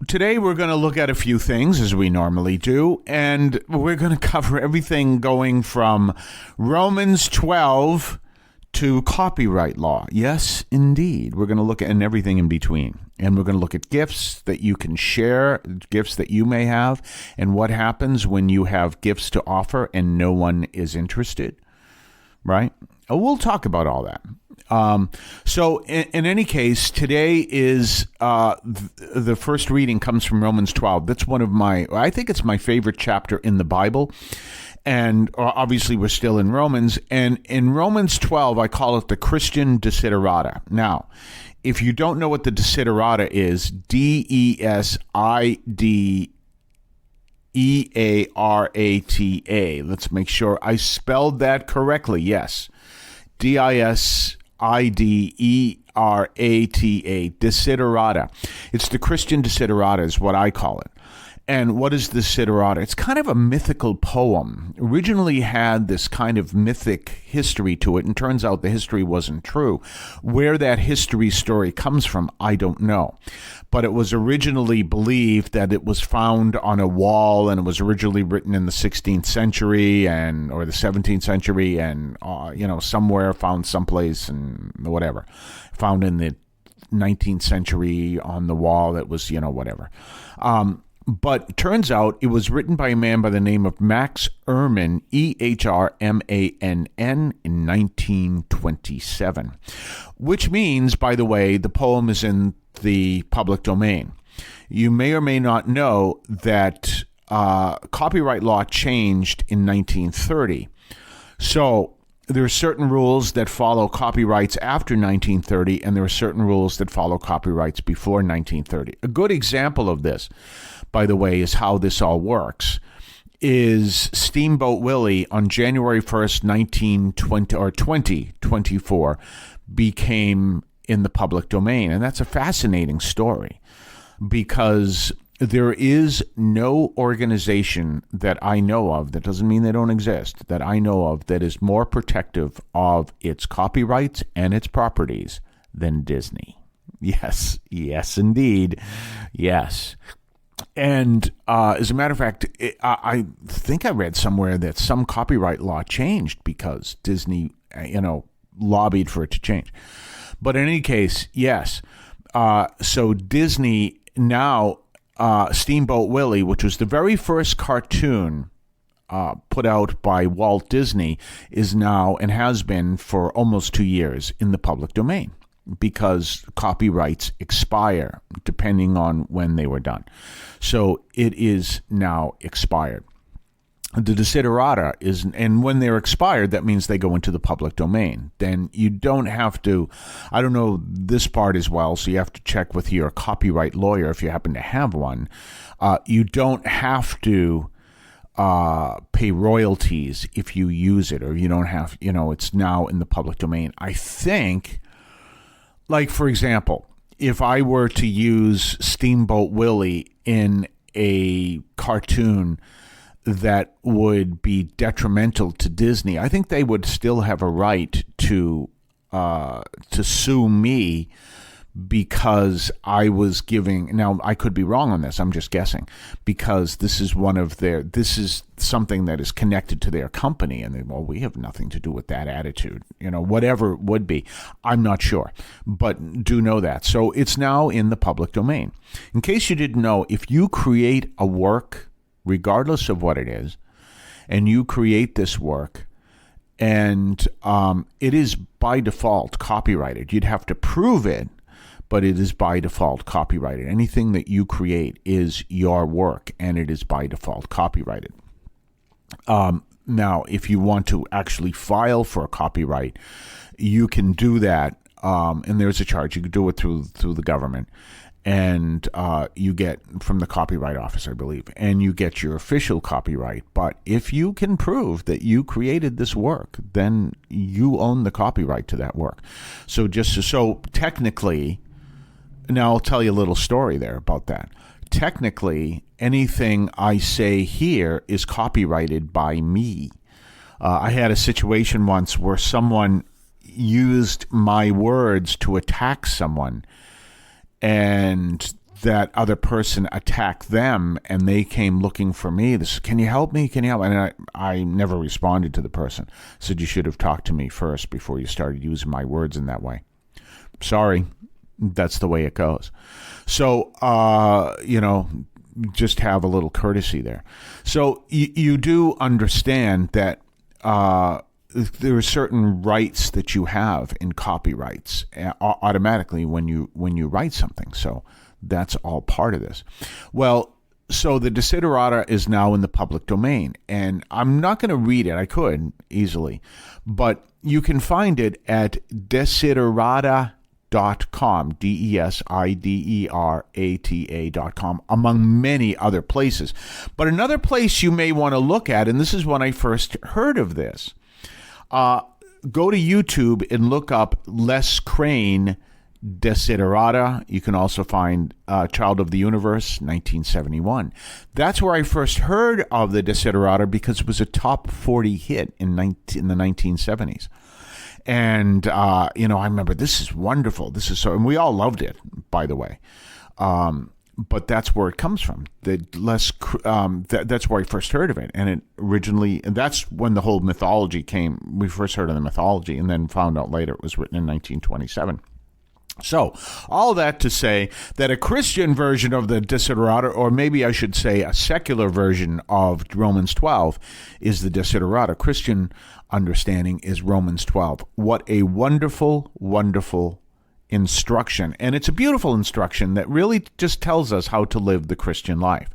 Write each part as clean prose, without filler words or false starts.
today we're going to look at a few things as we normally do, and we're going to cover everything going from Romans 12 to copyright law. Yes, indeed. We're going to look at everything in between. And we're going to look at gifts that you can share, gifts that you may have, and what happens when you have gifts to offer and no one is interested, right? We'll talk about all that. So in any case, today is the first reading comes from Romans 12. That's I think it's my favorite chapter in the Bible. And obviously we're still in Romans. And in Romans 12, I call it the Christian desiderata. Now, if you don't know what the desiderata is, DESIDEARATA. Let's make sure I spelled that correctly. Yes. DISIDERATA. Desiderata. It's the Christian desiderata is what I call it. And what is the desiderata? It's kind of a mythical poem. Originally had this kind of mythic history to it, and turns out the history wasn't true. Where that history story comes from, I don't know. But it was originally believed that it was found on a wall, and it was originally written in the 16th century or the 17th century, and somewhere found someplace and whatever. Found in the 19th century on the wall that was, whatever. But it turns out it was written by a man by the name of Max Ehrmann, Ehrmann, in 1927, which means, by the way, the poem is in the public domain. You may or may not know that copyright law changed in 1930. So there are certain rules that follow copyrights after 1930, and there are certain rules that follow copyrights before 1930. A good example of this, by the way, is how this all works, is Steamboat Willie on January 1st, 2024, became in the public domain. And that's a fascinating story because there is no organization that I know of, that doesn't mean they don't exist, that I know of that is more protective of its copyrights and its properties than Disney. Yes, indeed. Yes. And as a matter of fact, I think I read somewhere that some copyright law changed because Disney, lobbied for it to change. But in any case, yes. So Disney now, Steamboat Willie, which was the very first cartoon put out by Walt Disney, is now and has been for almost 2 years in the public domain, because copyrights expire depending on when they were done. So it is now expired. The desiderata is, and when they're expired, that means they go into the public domain. Then you don't have to, I don't know this part as well, so you have to check with your copyright lawyer if you happen to have one. You don't have to pay royalties if you use it, or you don't have, it's now in the public domain. I think, like, for example, if I were to use Steamboat Willie in a cartoon that would be detrimental to Disney, I think they would still have a right to sue me because I was giving. Now, I could be wrong on this. I'm just guessing, because this is something that is connected to their company, and we have nothing to do with that attitude. Whatever it would be, I'm not sure, but do know that. So it's now in the public domain. In case you didn't know, if you create a work, regardless of what it is, and you create this work, and it is by default copyrighted. You'd have to prove it, but it is by default copyrighted. Anything that you create is your work, and it is by default copyrighted. Now, if you want to actually file for a copyright, you can do that, and there's a charge. You can do it through the government, and you get from the Copyright Office, I believe, and you get your official copyright. But if you can prove that you created this work, then you own the copyright to that work. So technically, now I'll tell you a little story there about that. Technically, anything I say here is copyrighted by me. I had a situation once where someone used my words to attack someone, and that other person attacked them, and they came looking for me. This, can you help me? Can you help me? And I never responded to the person. Said, you should have talked to me first before you started using my words in that way. Sorry, that's the way it goes. So, just have a little courtesy there. So you do understand that there are certain rights that you have in copyrights automatically when you write something. So that's all part of this. Well, so the Desiderata is now in the public domain, and I'm not going to read it. I could easily, but you can find it at desiderata.com, DESIDERATA.com, among many other places. But another place you may want to look at, and this is when I first heard of this, go to YouTube and look up Les Crane Desiderata. You can also find Child of the Universe, 1971. That's where I first heard of the Desiderata, because it was a top 40 hit in the 1970s. And, I remember, this is wonderful. This is so, and we all loved it, by the way. But that's where it comes from. That's where I first heard of it. And it originally, and that's when the whole mythology came. We first heard of the mythology and then found out later it was written in 1927. So, all that to say that a Christian version of the Desiderata, or maybe I should say a secular version of Romans 12, is the Desiderata. Christian understanding is Romans 12. What a wonderful, wonderful instruction. And it's a beautiful instruction that really just tells us how to live the Christian life.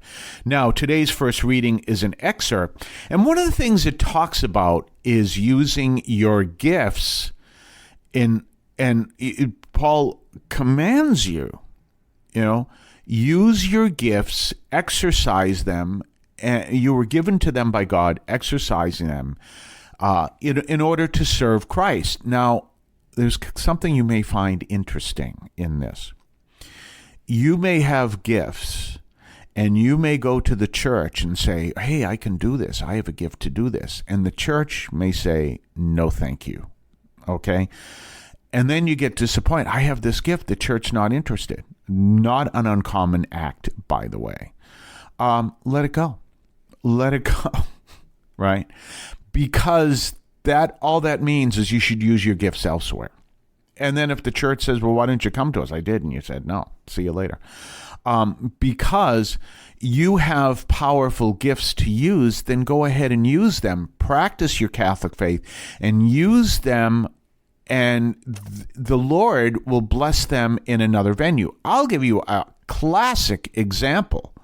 Now, today's first reading is an excerpt. And one of the things it talks about is using your gifts Paul commands you, use your gifts, exercise them, and you were given to them by God, exercising them in order to serve Christ. Now, there's something you may find interesting in this. You may have gifts, and you may go to the church and say, hey, I can do this. I have a gift to do this. And the church may say, no, thank you. Okay? And then you get disappointed. I have this gift. The church not interested. Not an uncommon act, by the way. Let it go. Let it go. Right? Because all that means is you should use your gifts elsewhere. And then if the church says, well, why didn't you come to us? I did. And you said, no, see you later. Because you have powerful gifts to use, then go ahead and use them. Practice your Catholic faith and use them, and the Lord will bless them in another venue. I'll give you a classic example.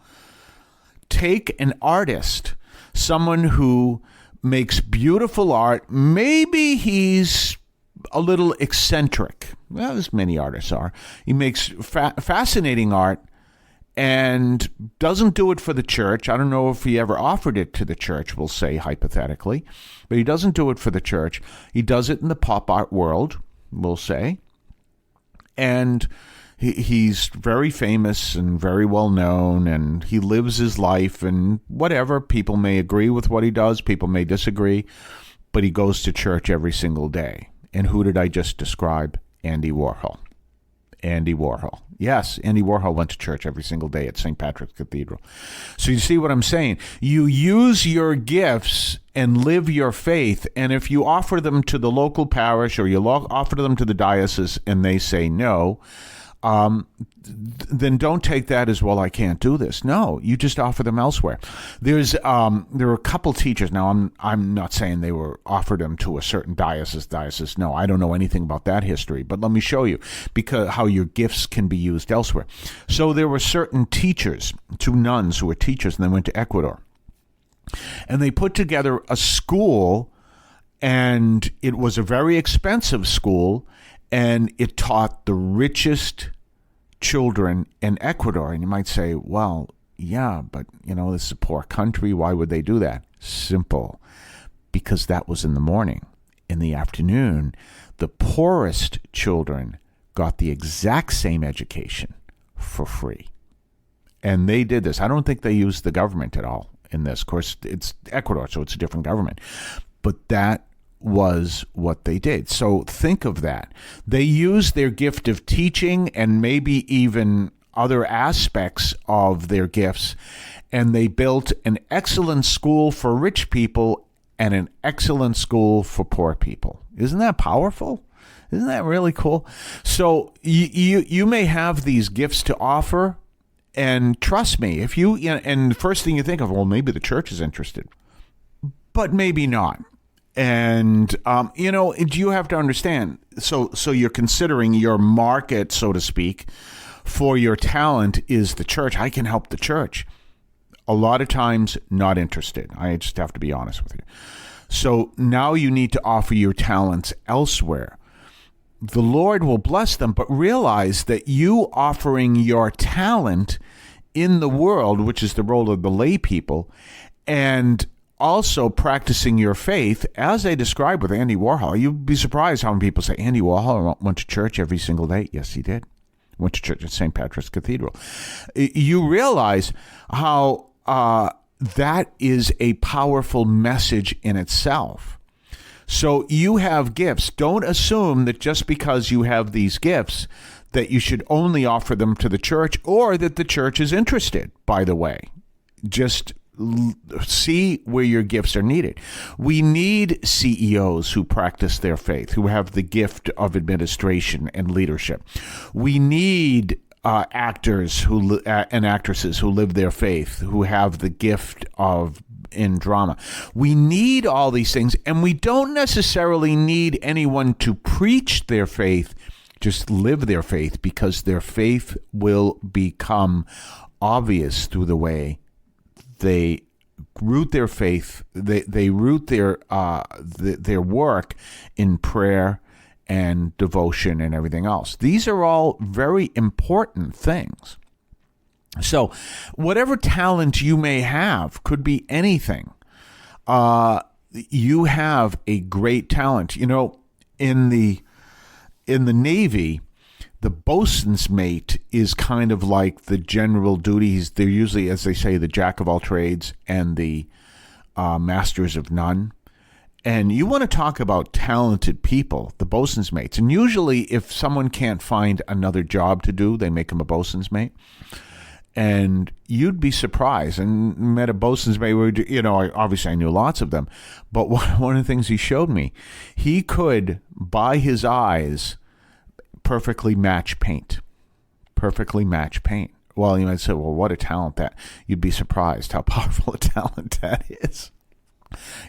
Take an artist, someone who makes beautiful art. Maybe he's a little eccentric. Well, as many artists are. He makes fascinating art and doesn't do it for the church. I don't know if he ever offered it to the church, we'll say hypothetically, but he doesn't do it for the church. He does it in the pop art world, we'll say, and he's very famous and very well known, and he lives his life, and whatever, people may agree with what he does, people may disagree, but he goes to church every single day. And who did I just describe? Andy Warhol. Andy Warhol. Yes, Andy Warhol went to church every single day at St. Patrick's Cathedral. So you see what I'm saying? You use your gifts and live your faith, and if you offer them to the local parish or you offer them to the diocese and they say no, then don't take that as, well, I can't do this. No, you just offer them elsewhere. There are a couple teachers. Now, I'm not saying they were offered them to a certain diocese. No, I don't know anything about that history, but let me show you how your gifts can be used elsewhere. So there were certain teachers, two nuns who were teachers, and they went to Ecuador. And they put together a school, and it was a very expensive school, and it taught the richest children in Ecuador. And you might say, well, yeah, but, this is a poor country. Why would they do that? Simple. Because that was in the morning. In the afternoon, the poorest children got the exact same education for free. And they did this. I don't think they used the government at all in this. Of course, it's Ecuador, so it's a different government. But that was what they did. So think of that. They used their gift of teaching and maybe even other aspects of their gifts, and they built an excellent school for rich people and an excellent school for poor people. Isn't that powerful? Isn't that really cool? So you may have these gifts to offer, and trust me, if and the first thing you think of, well, maybe the church is interested, but maybe not. And, you have to understand, so you're considering your market, so to speak, for your talent is the church. I can help the church. A lot of times, not interested. I just have to be honest with you. So now you need to offer your talents elsewhere. The Lord will bless them, but realize that you offering your talent in the world, which is the role of the lay people, and also practicing your faith, as I described with Andy Warhol. You'd be surprised how many people say, Andy Warhol went to church every single day. Yes, he did. Went to church at St. Patrick's Cathedral. You realize how that is a powerful message in itself. So you have gifts. Don't assume that just because you have these gifts that you should only offer them to the church, or that the church is interested, by the way. Just see where your gifts are needed. We need CEOs who practice their faith, who have the gift of administration and leadership. We need actors and actresses who live their faith, who have the gift of in drama. We need all these things, and we don't necessarily need anyone to preach their faith. Just live their faith, because their faith will become obvious through the way they root their faith. They root their work in prayer and devotion and everything else. These are all very important things. So whatever talent you may have, could be anything. You have a great talent. In the Navy, the bosun's mate is kind of like the general duties. They're usually, as they say, the jack of all trades and the masters of none. And you want to talk about talented people, the bosun's mates. And usually if someone can't find another job to do, they make them a bosun's mate. And you'd be surprised. And met a bosun's mate, obviously I knew lots of them. But one of the things he showed me, he could, by his eyes, perfectly match paint. Well, you might say, well, what a talent that. You'd be surprised how powerful a talent that is.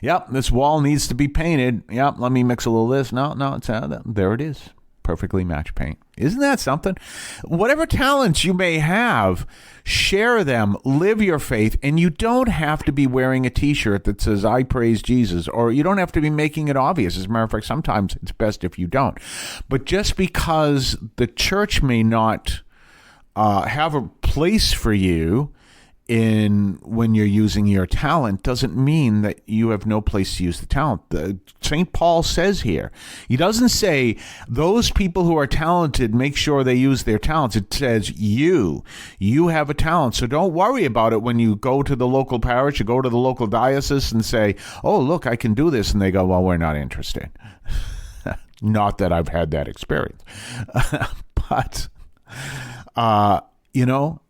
Yep, this wall needs to be painted. Yep, let me mix a little of this. No, it's there it is. Perfectly match paint. Isn't that something? Whatever talents you may have, share them, live your faith, and you don't have to be wearing a t-shirt that says, I praise Jesus, or you don't have to be making it obvious. As a matter of fact, sometimes it's best if you don't. But just because the church may not have a place for you when you're using your talent, doesn't mean that you have no place to use the talent. St. Paul says here, he doesn't say those people who are talented, make sure they use their talents. It says you have a talent. So don't worry about it when you go to the local parish, you go to the local diocese and say, oh, look, I can do this. And they go, well, we're not interested. Not that I've had that experience. But,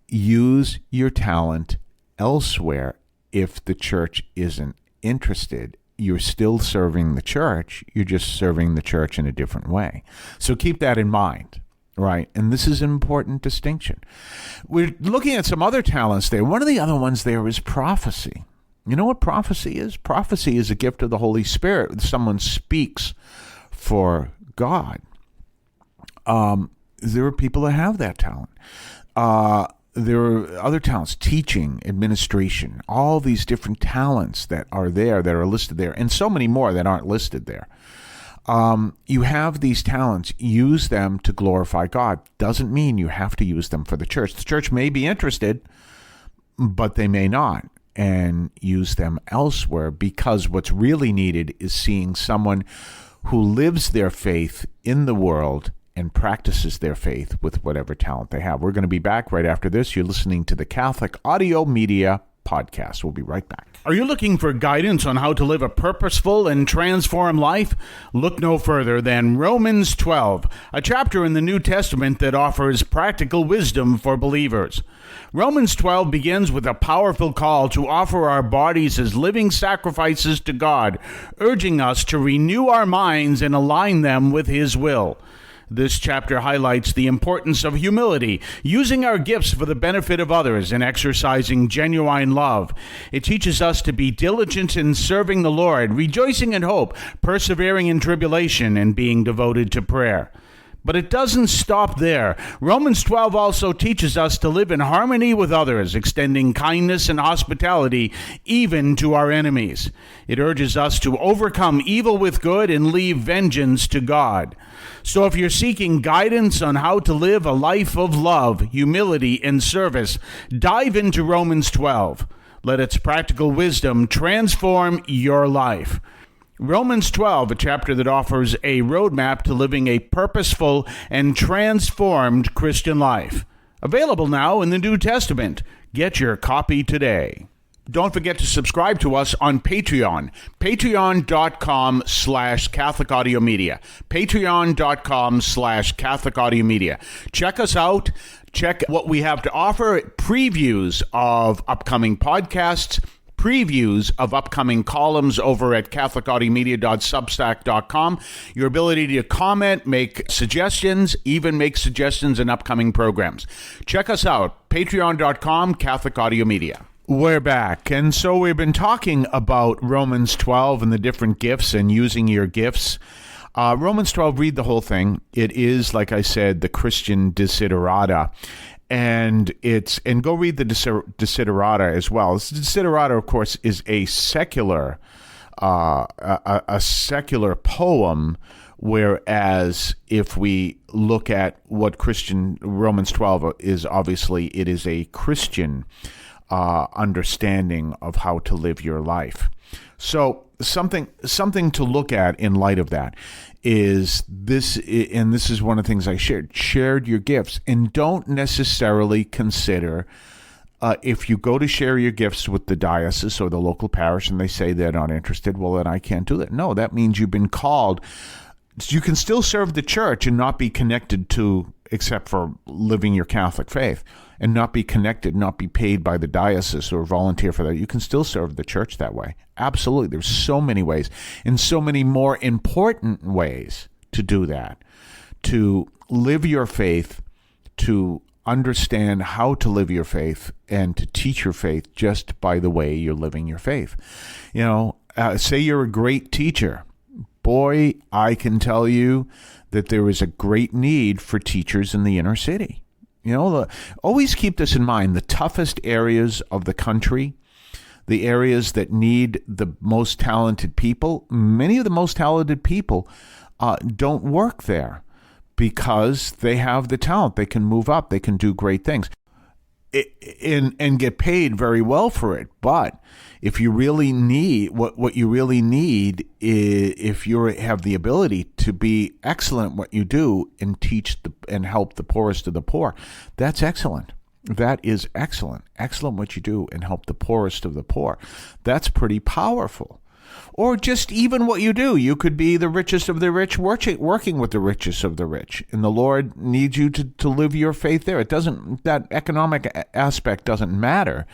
use your talent elsewhere. If the church isn't interested, you're still serving the church. You're just serving the church in a different way. So keep that in mind, right? And this is an important distinction. We're looking at some other talents there. One of the other ones there is prophecy. You know what prophecy is? Prophecy is a gift of the Holy Spirit. Someone speaks for God. There are people that have that talent. There are other talents, teaching, administration, all these different talents that are there, that are listed there, and so many more that aren't listed there. You have these talents, use them to glorify God. Doesn't mean you have to use them for the church. The church may be interested, but they may not, and use them elsewhere, because what's really needed is seeing someone who lives their faith in the world and practices their faith with whatever talent they have. We're going to be back right after this. You're listening to the Catholic Audio Media podcast. We'll be right back. Are you looking for guidance on how to live a purposeful and transformed life? Look no further than Romans 12, a chapter in the New Testament that offers practical wisdom for believers. Romans 12 begins with a powerful call to offer our bodies as living sacrifices to God, urging us to renew our minds and align them with His will. This chapter highlights the importance of humility, using our gifts for the benefit of others, and exercising genuine love. It teaches us to be diligent in serving the Lord, rejoicing in hope, persevering in tribulation, and being devoted to prayer. But it doesn't stop there. Romans 12 also teaches us to live in harmony with others, extending kindness and hospitality even to our enemies. It urges us to overcome evil with good and leave vengeance to God. So if you're seeking guidance on how to live a life of love, humility, and service, dive into Romans 12. Let its practical wisdom transform your life. Romans 12, a chapter that offers a roadmap to living a purposeful and transformed Christian life. Available now in the New Testament. Get your copy today. Don't forget to subscribe to us on Patreon. Patreon.com/Catholic Audio Media. Patreon.com/Catholic Audio Media. Check us out. Check what we have to offer. Previews of upcoming podcasts. Previews of upcoming columns over at catholicaudiomedia.substack.com. Your ability to comment, make suggestions, even make suggestions in upcoming programs. Check us out, patreon.com, Catholic Audio Media. We're back. And so we've been talking about Romans 12 and the different gifts and using your gifts. Romans 12, read the whole thing. It is, like I said, the Christian desiderata. And go read the desiderata as well. The desiderata, of course, is a secular poem, whereas if we look at what Romans 12 is, obviously it is a Christian understanding of how to live your life. So something to look at in light of that is this, and this is one of the things I shared your gifts, and don't necessarily consider if you go to share your gifts with the diocese or the local parish and they say they're not interested, well, then I can't do that. No, that means you've been called. You can still serve the church and not be connected to, except for living your Catholic faith, and not be connected, not be paid by the diocese or volunteer for that. You can still serve the church that way. Absolutely. There's so many ways, and so many more important ways to do that, to live your faith, to understand how to live your faith, and to teach your faith just by the way you're living your faith. You know, say you're a great teacher. Boy, I can tell you that there is a great need for teachers in the inner city. You know, always keep this in mind. The toughest areas of the country, the areas that need the most talented people, many of the most talented people don't work there because they have the talent. They can move up. They can do great things and get paid very well for it. But if you really need, what you really need is, if you have the ability to be excellent at what you do and teach and help the poorest of the poor, that's excellent. That is excellent. Excellent what you do and help the poorest of the poor. That's pretty powerful. Or just even what you do. You could be the richest of the rich, working with the richest of the rich. And the Lord needs you to live your faith there. That economic aspect doesn't matter.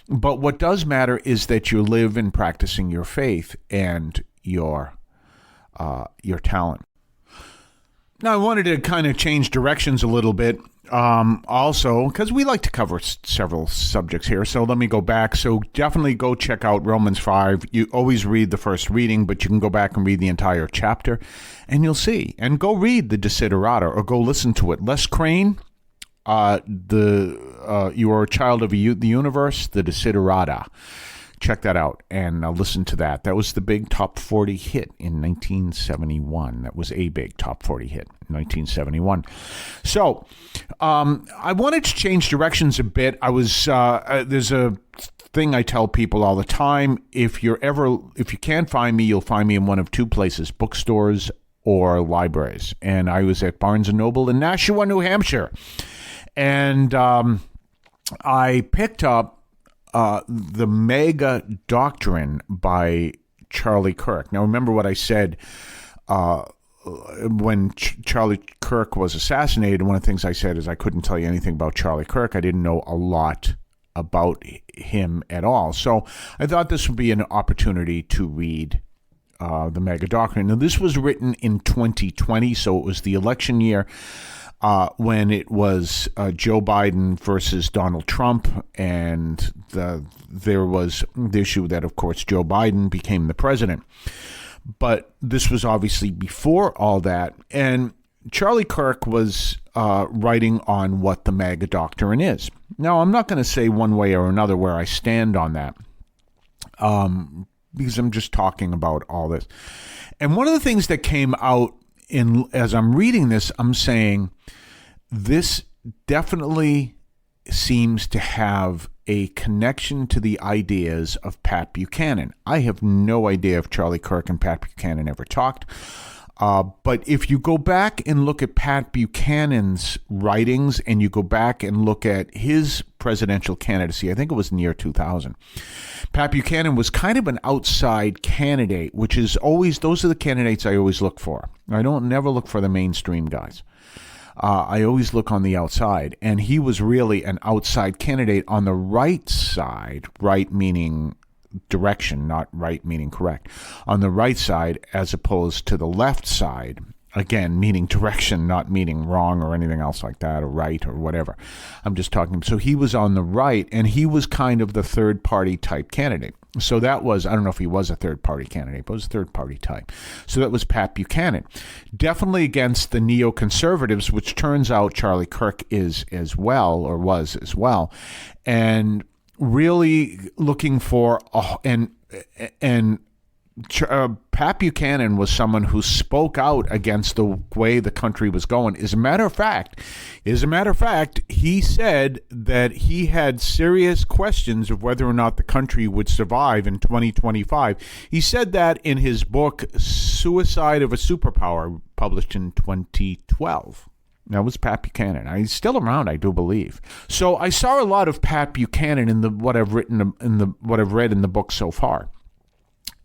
But what does matter is that you live in practicing your faith and your talent. Now, I wanted to kind of change directions a little bit. Also, because we like to cover several subjects here, so let me go back. So definitely go check out Romans 5. You always read the first reading, but you can go back and read the entire chapter, and you'll see. And go read the Desiderata, or go listen to it. Les Crane, You Are a Child of the Universe, the Desiderata. Check that out and listen to that. That was the big top 40 hit in 1971. That was a big top 40 hit in 1971. So I wanted to change directions a bit. There's a thing I tell people all the time. If you can't find me, you'll find me in one of two places, bookstores or libraries. And I was at Barnes & Noble in Nashua, New Hampshire. And I picked up the mega doctrine by Charlie Kirk. Now, remember what I said when Charlie Kirk was assassinated. One of the things I said is I couldn't tell you anything about Charlie Kirk. I didn't know a lot about him at all. So I thought this would be an opportunity to read the mega doctrine. Now, this was written in 2020, so it was the election year. When it was Joe Biden versus Donald Trump, and there was the issue that, of course, Joe Biden became the president. But this was obviously before all that, and Charlie Kirk was writing on what the MAGA doctrine is. Now, I'm not going to say one way or another where I stand on that, because I'm just talking about all this. And one of the things that came out as I'm reading this, I'm saying this definitely seems to have a connection to the ideas of Pat Buchanan. I have no idea if Charlie Kirk and Pat Buchanan ever talked. But if you go back and look at Pat Buchanan's writings and you go back and look at his presidential candidacy, I think it was in the year 2000, Pat Buchanan was kind of an outside candidate, which is always, those are the candidates I always look for. I don't never look for the mainstream guys. I always look on the outside, and he was really an outside candidate on the right side, right meaning direction, not right meaning correct, on the right side as opposed to the left side, again, meaning direction, not meaning wrong or anything else like that, or right or whatever. I'm just talking. So he was on the right, and he was kind of the third party type candidate. So that was, I don't know if he was a third party candidate, but it was a third party type. So that was Pat Buchanan. Definitely against the neoconservatives, which turns out Charlie Kirk is as well, or was as well. And really looking for, Pat Buchanan was someone who spoke out against the way the country was going. As a matter of fact, he said that he had serious questions of whether or not the country would survive in 2025. He said that in his book, Suicide of a Superpower, published in 2012. That was Pat Buchanan. He's still around, I do believe. So I saw a lot of Pat Buchanan in what I've read in the book so far.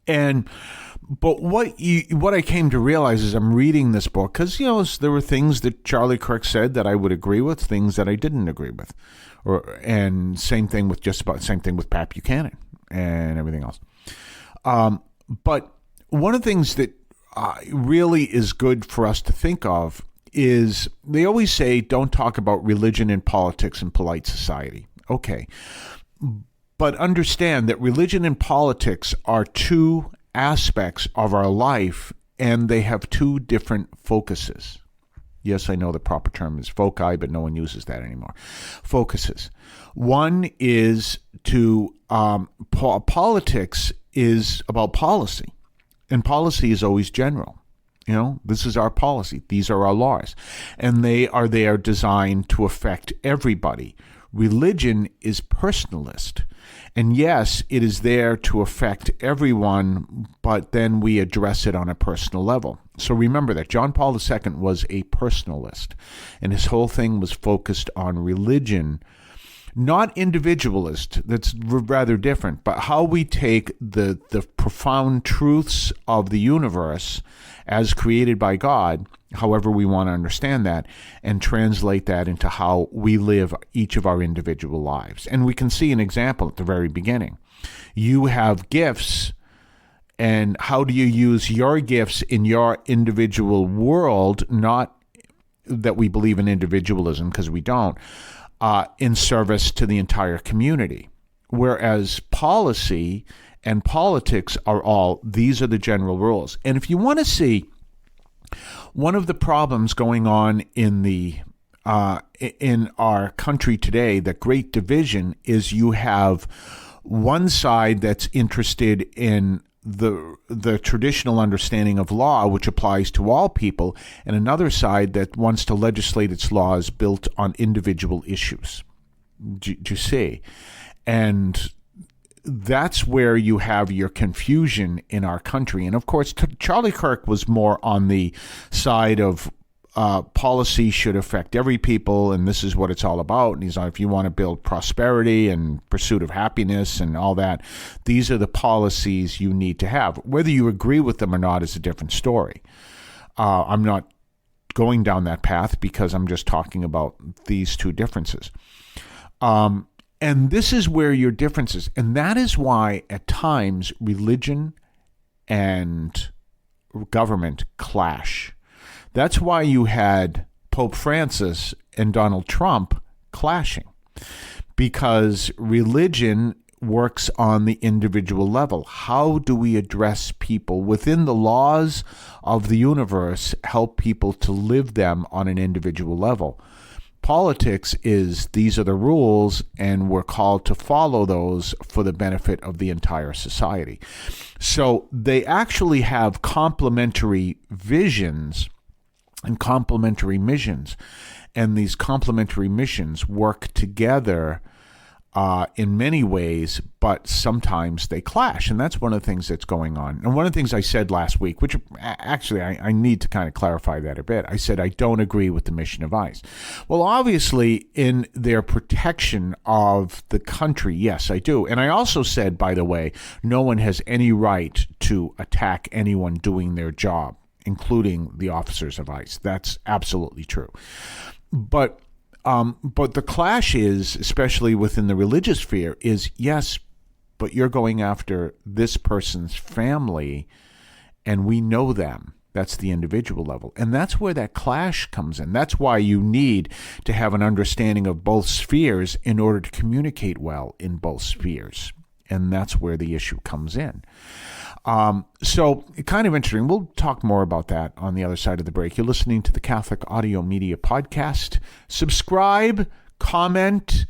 But what I came to realize as I'm reading this book, because there were things that Charlie Kirk said that I would agree with, things that I didn't agree with, and same thing with Pat Buchanan and everything else. But one of the things that really is good for us to think of is they always say don't talk about religion and politics in polite society. Okay. But understand that religion and politics are two aspects of our life, and they have two different focuses. Yes, I know the proper term is foci, but no one uses that anymore. Focuses. One is politics is about policy, and policy is always general. This is our policy. These are our laws, and they are there designed to affect everybody. Religion is personalist. And yes, it is there to affect everyone, but then we address it on a personal level. So remember that John Paul II was a personalist, and his whole thing was focused on religion, not individualist. That's rather different, but how we take the profound truths of the universe as created by God, however we want to understand that, and translate that into how we live each of our individual lives. And we can see an example at the very beginning. You have gifts, and how do you use your gifts in your individual world, not that we believe in individualism, because we don't, in service to the entire community. Whereas policy and politics are these are the general rules. And if you want to see one of the problems going on in our country today, the great division, is you have one side that's interested in the traditional understanding of law, which applies to all people, and another side that wants to legislate its laws built on individual issues. Do you see? And that's where you have your confusion in our country. And of course, Charlie Kirk was more on the side of policy should affect every people, and this is what it's all about. And he's like, if you want to build prosperity and pursuit of happiness and all that, these are the policies you need to have. Whether you agree with them or not is a different story. I'm not going down that path because I'm just talking about these two differences. And this is where your differences, and that is why at times religion and government clash. That's why you had Pope Francis and Donald Trump clashing, because religion works on the individual level. How do we address people within the laws of the universe, help people to live them on an individual level? Politics is, these are the rules, and we're called to follow those for the benefit of the entire society. So they actually have complementary visions and complementary missions, and these complementary missions work together in many ways, but sometimes they clash, and that's one of the things that's going on. And one of the things I said last week, which actually I need to kind of clarify that a bit, I said I don't agree with the mission of ICE. Well, obviously, in their protection of the country, yes, I do. And I also said, by the way, no one has any right to attack anyone doing their job, including the officers of ICE. That's absolutely true. But the clash is, especially within the religious sphere, is yes, but you're going after this person's family, and we know them. That's the individual level. And that's where that clash comes in. That's why you need to have an understanding of both spheres in order to communicate well in both spheres. And that's where the issue comes in. So kind of interesting. We'll talk more about that on the other side of the break. You're listening to the Catholic Audio Media Podcast. Subscribe, comment,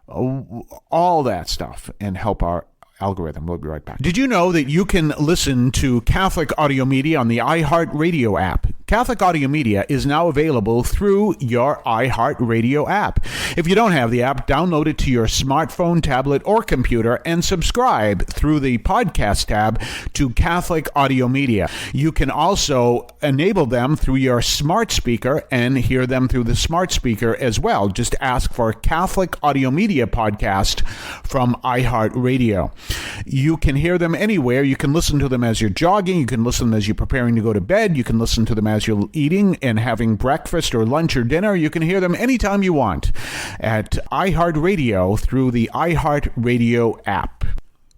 all that stuff, and help our algorithm. We'll be right back. Did you know that you can listen to Catholic Audio Media on the iHeartRadio app? Catholic Audio Media is now available through your iHeartRadio app. If you don't have the app, download it to your smartphone, tablet, or computer and subscribe through the podcast tab to Catholic Audio Media. You can also enable them through your smart speaker and hear them through the smart speaker as well. Just ask for Catholic Audio Media Podcast from iHeartRadio. You can hear them anywhere. You can listen to them as you're jogging. You can listen as you're preparing to go to bed. You can listen to them as you're eating and having breakfast or lunch or dinner. You can hear them anytime you want at iHeartRadio through the iHeartRadio app.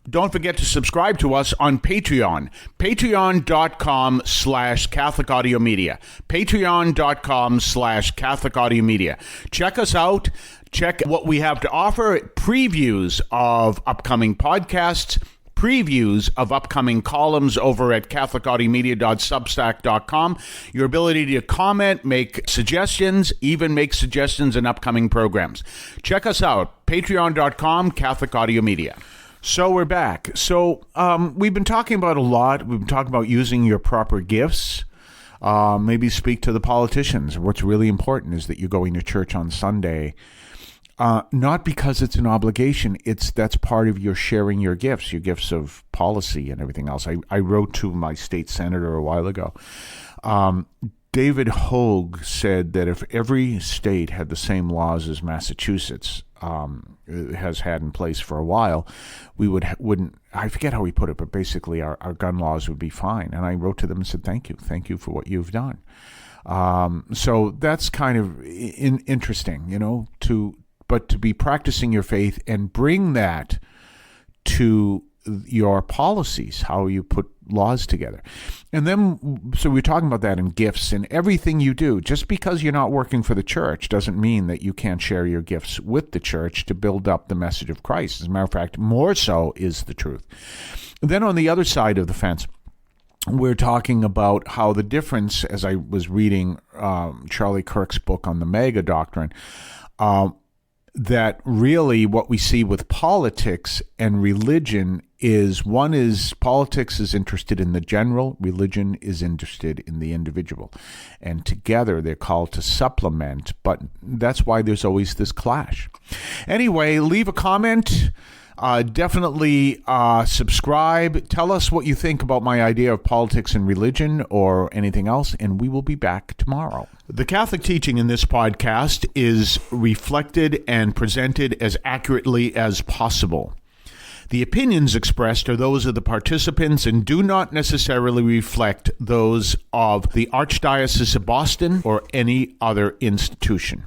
Don't forget to subscribe to us on Patreon. Patreon.com/Catholic Audio Media. Patreon.com/Catholic Audio Media. Check us out. Check what we have to offer. Previews of upcoming podcasts. Previews of upcoming columns over at catholicaudio.substack.com. Your ability to comment, make suggestions, even make suggestions in upcoming programs. Check us out. Patreon.com, Catholic Audio Media. So we're back. So we've been talking about a lot. We've been talking about using your proper gifts. Maybe speak to the politicians. What's really important is that you're going to church on Sunday. Not because it's an obligation. That's part of your sharing your gifts of policy and everything else. I wrote to my state senator a while ago. David Hogue said that if every state had the same laws as Massachusetts has had in place for a while, we wouldn't. I forget how he put it, but basically our gun laws would be fine. And I wrote to them and said, thank you for what you've done. So that's kind of interesting, but to be practicing your faith and bring that to your policies, how you put laws together. And then, so we're talking about that in gifts and everything you do. Just because you're not working for the church doesn't mean that you can't share your gifts with the church to build up the message of Christ. As a matter of fact, more so is the truth. Then on the other side of the fence, we're talking about how the difference, as I was reading Charlie Kirk's book on the mega doctrine, that really what we see with politics and religion is politics is interested in the general, religion is interested in the individual. And together they're called to supplement, but that's why there's always this clash. Anyway, leave a comment Definitely subscribe. Tell us what you think about my idea of politics and religion or anything else, and we will be back tomorrow. The Catholic teaching in this podcast is reflected and presented as accurately as possible. The opinions expressed are those of the participants and do not necessarily reflect those of the Archdiocese of Boston or any other institution.